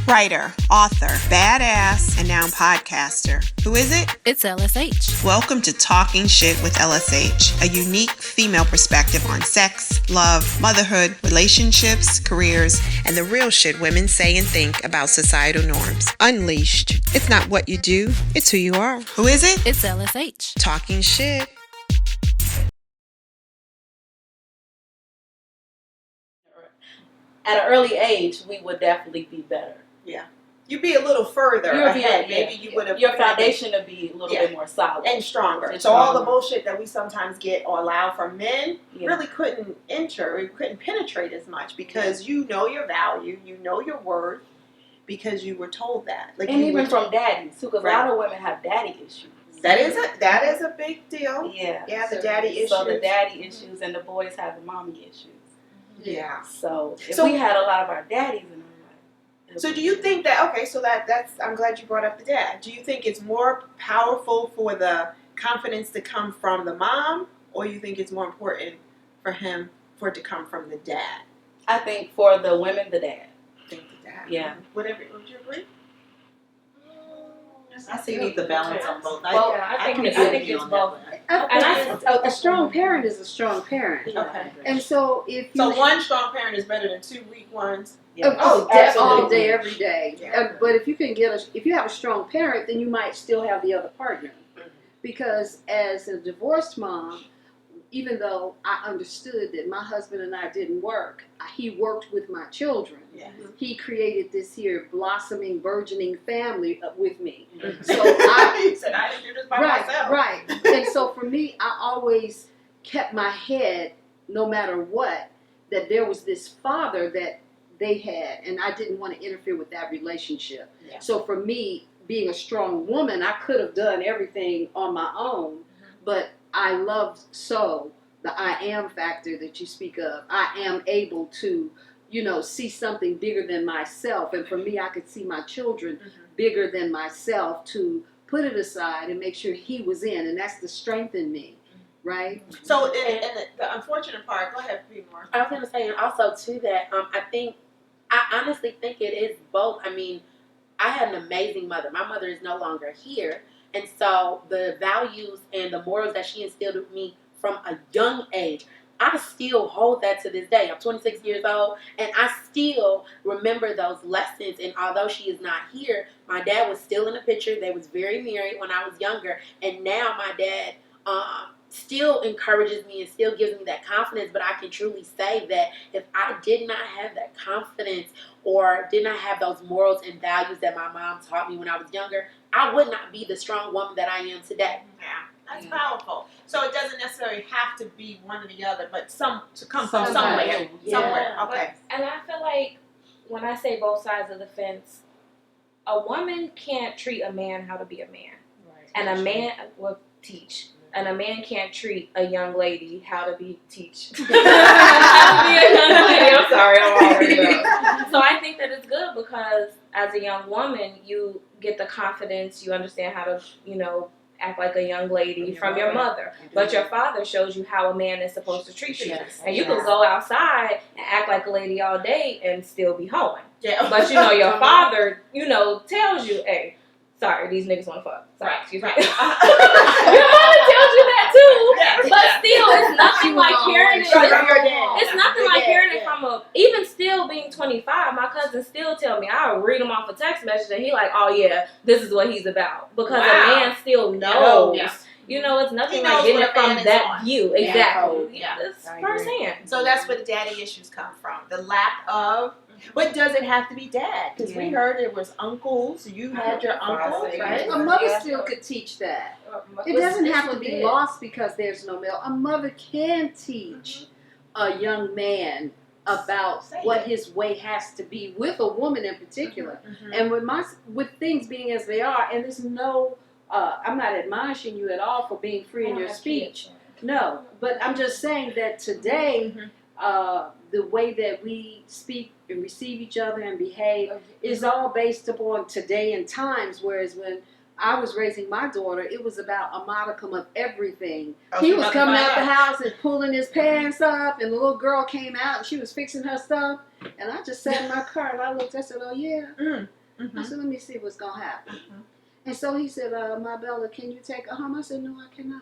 Writer, author, badass, and now podcaster. Who is it? It's LSH. Welcome to Talking Shit with LSH, a unique female perspective on sex, love, motherhood, relationships, careers, and the real shit women say and think about societal norms. Unleashed. It's not what you do, it's who you are. Who is it? It's LSH. Talking Shit. At an early age, we would definitely be better. Yeah. You'd be a little further ahead. Maybe you would have... Your foundation would be a little bit more solid. And stronger. And so all the bullshit that we sometimes get or allow from men really couldn't enter, it couldn't penetrate as much because you know your value, you know your worth, because you were told that. Like, and even from daddies, too, because a lot of women have daddy issues. That is a big deal. Yeah. Yeah, the daddy issues. So the daddy issues and the boys have the mommy issues. Yeah. So if we had a lot of our daddies in our life. So do you think that, okay, so that's, I'm glad you brought up the dad. Do you think it's more powerful for the confidence to come from the mom, or you think it's more important for it to come from the dad? I think for the women, the dad. I think the dad. Yeah. Would you agree? I see you need the balance on both. I think it's both. A strong parent is a strong parent. Okay. And so if you one strong parent is better than two weak ones. Yeah. All day, every day. Yeah. But if you have a strong parent, then you might still have the other partner. Mm-hmm. Because as a divorced mom, even though I understood that my husband and I didn't work, he worked with my children. Yeah. He created this here blossoming, burgeoning family with me. Mm-hmm. So he said, I didn't do this by myself. Right. And so for me, I always kept my head, no matter what, that there was this father that they had, and I didn't want to interfere with that relationship. Yeah. So for me, being a strong woman, I could have done everything on my own, but I loved the I am factor that you speak of. I am able to, see something bigger than myself. And for me, I could see my children bigger than myself to put it aside and make sure he was in. And that's the strength in me, right? So, and the unfortunate part, go ahead, More. I was going to say, and also to that, I honestly think it is both. I mean, I had an amazing mother. My mother is no longer here. And so the values and the morals that she instilled with me from a young age, I still hold that to this day. I'm 26 years old, and I still remember those lessons. And although she is not here, my dad was still in the picture. They was very married when I was younger. And now my dad still encourages me and still gives me that confidence. But I can truly say that if I did not have that confidence or did not have those morals and values that my mom taught me when I was younger, I would not be the strong woman that I am today. Yeah, that's powerful. So it doesn't necessarily have to be one or the other, but to come from somewhere. Yeah. Somewhere. Okay. And I feel like when I say both sides of the fence, a woman can't treat a man how to be a man. Right. And a man will teach. And a man can't treat a young lady how to teach. How to be a young lady. I'm sorry, I'm already up. So I think that it's good because as a young woman, you get the confidence, you understand how to, act like a young lady from your mother. But your father shows you how a man is supposed to treat you. Yes. And you can go outside and act like a lady all day and still be hoeing. Yeah. But your father, tells you, hey, sorry, these niggas want to fuck. Sorry, excuse me. Your mother tells you that too. Yeah. But still, it's nothing like hearing it. It's nothing like hearing it from even still being 25, my cousin still tell me, I'll read him off a text message and he like, oh yeah, this is what he's about. Because a man still knows. Yeah. It's nothing like getting it from that view. Exactly. Yeah. It's firsthand. So that's where the daddy issues come from. The lack of... But does it have to be dad? Because we heard it was uncles. You had your uncles, right? A mother still could teach that. It doesn't have to be lost because there's no male. A mother can teach a young man about what his way has to be with a woman in particular. And with things being as they are, and there's no, I'm not admonishing you at all for being free in your speech. No, but I'm just saying that today, the way that we speak and receive each other and behave is all based upon today and times, whereas when I was raising my daughter, it was about a modicum of everything. Oh, He she was about to coming find out the out. house and pulling his pants up, and the little girl came out and she was fixing her stuff. And I just sat in my car and I looked, I said, oh yeah. Mm-hmm. I said, let me see what's going to happen. And so he said, my Bella, can you take her home? I said, no, I cannot.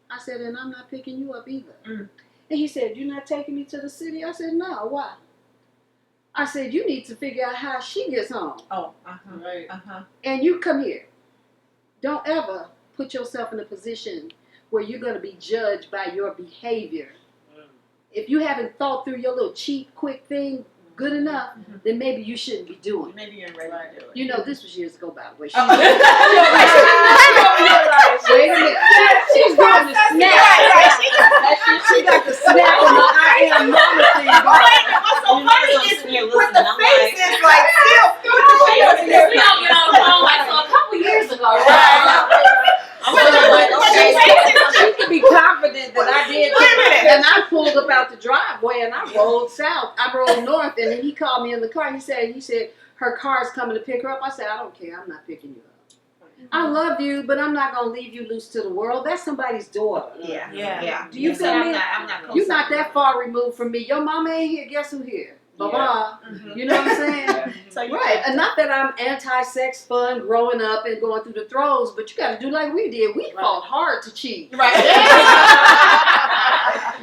I said, and I'm not picking you up either. And he said, you're not taking me to the city? I said, no, why? I said, you need to figure out how she gets home. Oh, Right. And you come here. Don't ever put yourself in a position where you're going to be judged by your behavior. If you haven't thought through your little cheap, quick thing good enough, then maybe you shouldn't be doing it. Maybe you're ready to do it. You know, this was years ago, by the way. Wait a minute. She's doing the snap. She got the snap on the I am mama thing. What's so funny is with the faces, like, still. We don't get on the phone like so a couple years ago. She can be confident that I did that. And I pulled up out the driveway and I rolled south. I rolled north, and then he called me in the car. He said, her car's coming to pick her up. I said, I don't care. I'm not picking you up. I love you, but I'm not going to leave you loose to the world. That's somebody's daughter. Yeah. Do you feel me? I'm not You're not that far removed from me. Your mama ain't here. Guess who here? Baba. You know what I'm saying? So you Right. And not that I'm anti-sex fun growing up and going through the throes, but you got to do like we did. We fought hard to cheat. Right.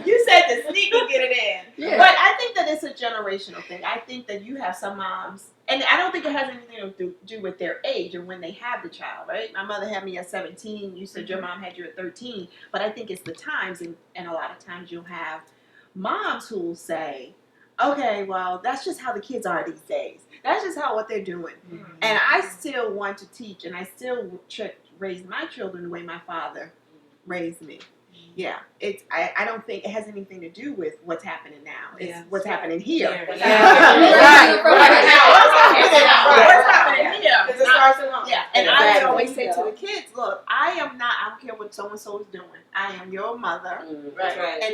You said to sneak and get it in. Yeah. But I think that it's a generational thing. I think that you have some moms, and I don't think it has anything to do with their age or when they have the child, right? My mother had me at 17. You said your mom had you at 13. But I think it's the times, and a lot of times you'll have moms who will say, okay, well, that's just how the kids are these days. That's just what they're doing. And I still want to teach, and I still raise my children the way my father raised me. Yeah, I don't think it has anything to do with what's happening now. It's what's happening here. Right. What's happening here? Because it starts at home. Yeah, and I would always say to the kids, look, I don't care what so-and-so is doing. I am your mother, and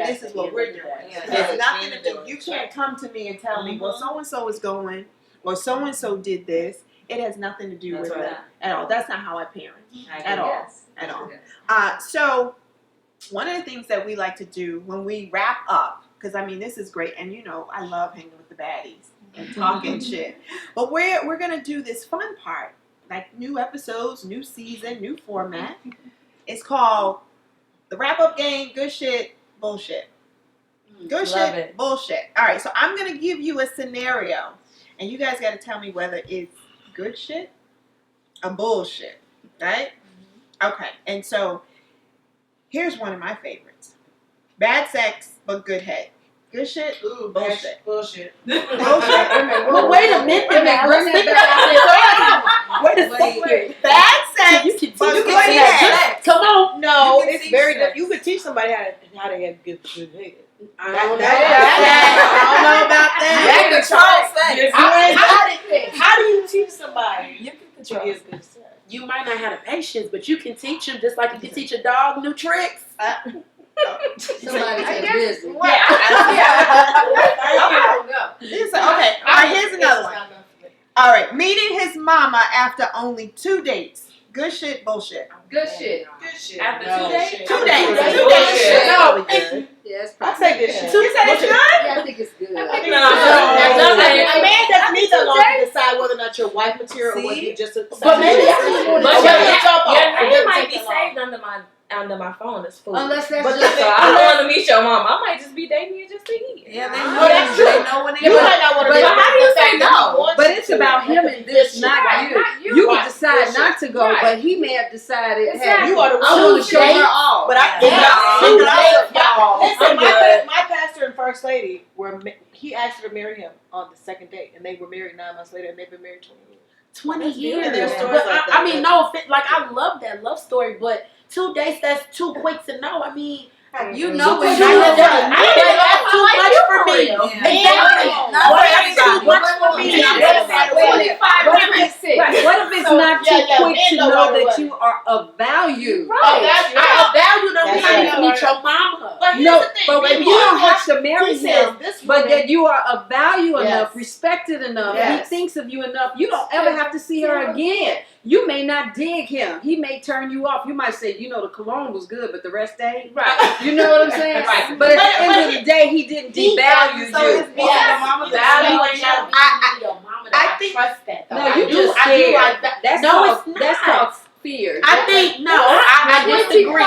this is what we're doing. It has nothing to do. You can't come to me and tell me, well, so-and-so is going, or so-and-so did this. It has nothing to do with that at all. That's not how I parent at all. At all. So one of the things that we like to do when we wrap up, because I mean this is great, and you know I love hanging with the baddies and talking shit, but we're gonna do this fun part, like new episodes, new season, new format. It's called the wrap up game. Good shit, bullshit. Good shit, bullshit. All right, so I'm gonna give you a scenario, and you guys got to tell me whether it's good shit or bullshit, right? Okay, and so here's one of my favorites. Bad sex, but good head. Good shit, bullshit. Bullshit. Well, wait a minute. Wait a second. Bad sex, but good head. Come on. No, You can it's teach very sex. different. You could teach somebody how to get good head. I don't know about that. You can control sex. How do you teach somebody? You can control Yes. good sex. You might not have the patience, but you can teach them just like you can teach a dog new tricks. Somebody's busy. Okay, all right, here's another one. All right, meeting his mama after only 2 dates. Good shit, bullshit. Good shit. After 2 days? 2 days. That's 2 days. No, Yeah, it's I probably say good shit. You said it's good? Yeah, I think it's good. A man doesn't need that long to decide whether or not you're wife material or whether you're just a. But maybe But your name might be saved under my phone as food. Unless that's But just So I don't want to meet your mom. I might just be dating you just to eat. Yeah, they Oh, that's true. They know when they You might not want to. But how do you say no? But it's about him and this, not you. You can decide not to go, Right. but he may have decided, hey, You are the I want to show her off. But I listen, my pastor and first lady he asked her to marry him on the second date, and they were married 9 months later, and they've been married 20 years. 20 years. And there's Yeah. stories But like that. I mean, no offense. Like, I love that love story, but 2 dates, that's too quick to know. I mean, You know when that's too much for me. Exactly. That's too much for me. What if it's not too quick to know that you are of value? A value don't mean I need to meet your mama. But No, no, the thing. but We you don't want- have to marry he says him. this But woman- that you are of value Yes. enough, respected enough, Yes. he thinks of you enough, you don't ever have to see her again. You may not dig him. He may turn you off. You might say, the cologne was good, but the rest ain't. Right. You know what I'm saying? Right. But at the end of the day, he didn't devalue So you. his mama Valuation. I think trust that though. No, you I just do scared. like that. That's No, called, it's that's not. called fear. I think no, I disagree.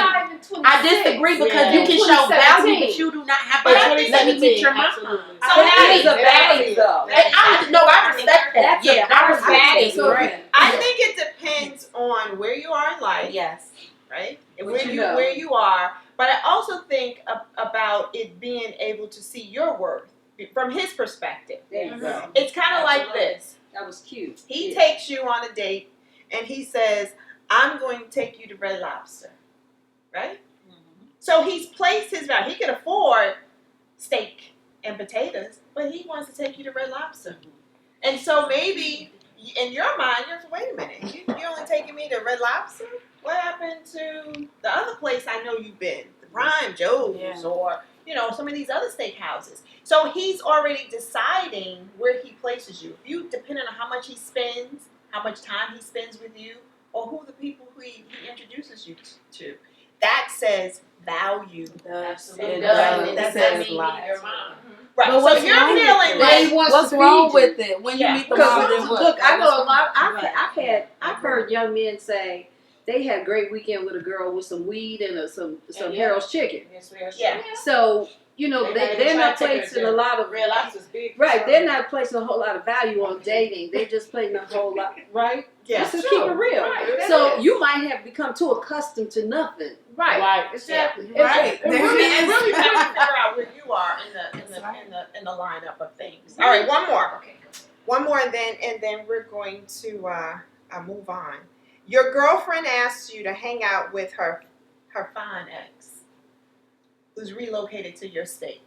I disagree because you can show value, but you do not have to let me meet your mama. So that is a value, though. I respect that. That's a Yeah, I respect value. it. So, I think it depends on where you are in life, Yes. right? And What you know. where you are. But I also think about it being able to see your worth from his perspective. there you go. It's kind of like this. That was cute. He Yeah. takes you on a date and he says, I'm going to take you to Red Lobster, right? So he's placed his value. He can afford steak and potatoes, but he wants to take you to Red Lobster. And so maybe in your mind, you're like, wait a minute, you only taking me to Red Lobster? What happened to the other place I know you've been, the Prime Joe's, or some of these other steakhouses? So he's already deciding where he places you. If you, depending on how much he spends, how much time he spends with you, or who the people who he introduces you to, that says value. Absolutely. That says mean life. your mom. Right. But So what's you're wrong with feeling it? like What's wrong with it when you meet the mom? Then what? Look, I know a lot. I've heard young men say they had a great weekend with a girl with some weed and some Harold's chicken. Yeah. So they're not placing a lot of Red Lobster's big. right. They're not placing a whole lot of value on dating. They're just placing a whole lot right. Yeah. Let's just keep it real. Right. So you might have become too accustomed to nothing. Right. Exactly. Right. And really trying to figure out where you are in the lineup of things. All right, one more. Okay. One more, and then we're going to move on. Your girlfriend asks you to hang out with her fine ex, who's relocated to your state.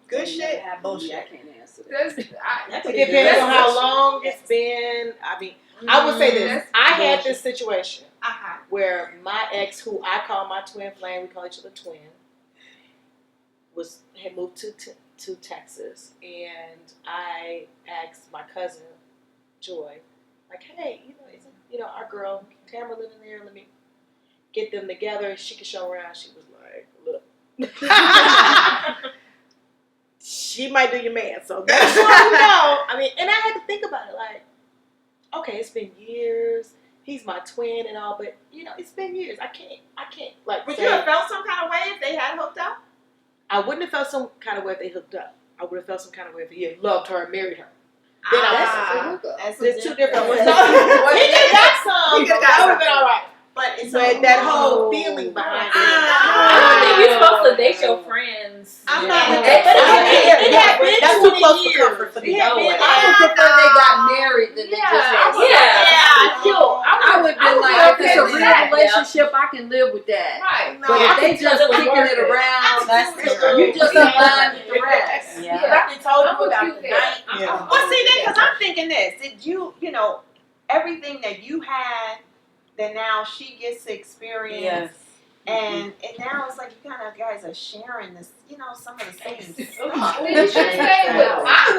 Good shit. Bullshit. I can't answer that. It depends on how long it's been. I mean, I would say this. I had this situation where my ex, who I call my twin flame, we call each other twin, had moved to Texas, and I asked my cousin Joy, like, hey, our girl Tamara living there. Let me get them together. She can show around. She was like, look. She might do your man, so that's what you know. I mean, and I had to think about it, like, okay, it's been years. He's my twin and all, but it's been years. I can't like. Would say, you have felt some kind of way if they had hooked up? I wouldn't have felt some kind of way if they hooked up. I would have felt some kind of way if he had loved her and married her. Then there's two different ones. He could have got some. That would have been all right. But that whole feeling behind it. I think you're supposed to date your friends. I'm not with It that. had been that's too close for comfort for me. I would prefer they got married than they just had sex. I would be like, if it's a real relationship, I can live with that. Right. But if they just kicking it around, you just align with the rest. I told you about the night. Well, see, because I'm thinking this. Did you, everything that you had, that now she gets to experience, and now it's like you kind of guys are sharing this, some of the things. I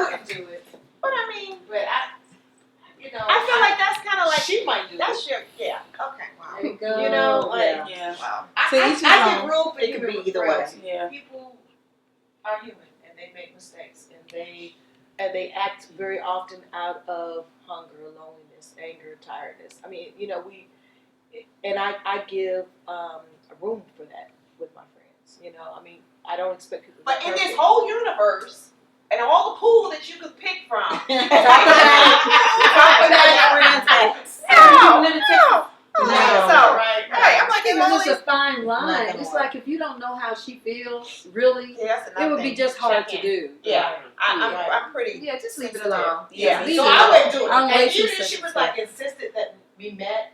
wouldn't do it. But I mean, I feel like that's kind of like She might do that's your okay. Wow. There you go. Wow. I give room for It could be either way. Yeah. People are human and they make mistakes and they act very often out of hunger, loneliness, anger, tiredness. I mean, I give a room for that with my friends. I mean, I don't expect people. But in this whole universe, and all the pool that you could pick from, Right. I'm like, It's a fine line. It's like if you don't know how she feels, really, it would be just hard to do. Yeah, I'm pretty. Yeah, just leave it alone. Yeah. Leave So it I alone. wouldn't do it. Unless And you even if said she was so. like insisted that we met,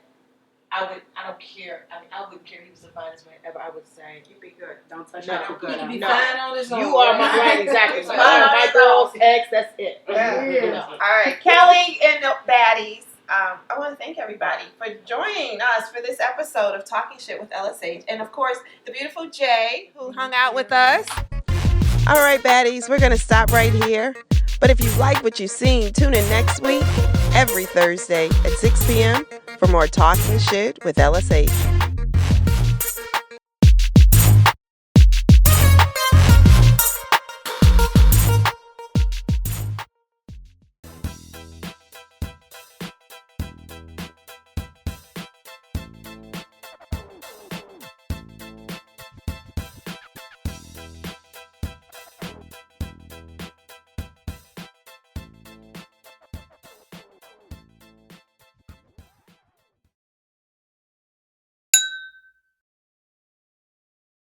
I don't care. I mean, I wouldn't care if he was the finest man ever. I would say, You'd be good. don't touch No. my He can be No. fine on his own. You are my right, exactly. My girl's ex, that's it. Yeah. You know. All right, Kelly and the baddies. I want to thank everybody for joining us for this episode of Talking Shit with LSH. And, of course, the beautiful Jay, who hung out with us. All right, baddies, we're going to stop right here. But if you like what you've seen, tune in next week, every Thursday at 6 p.m. for more Talking Shit with LSH.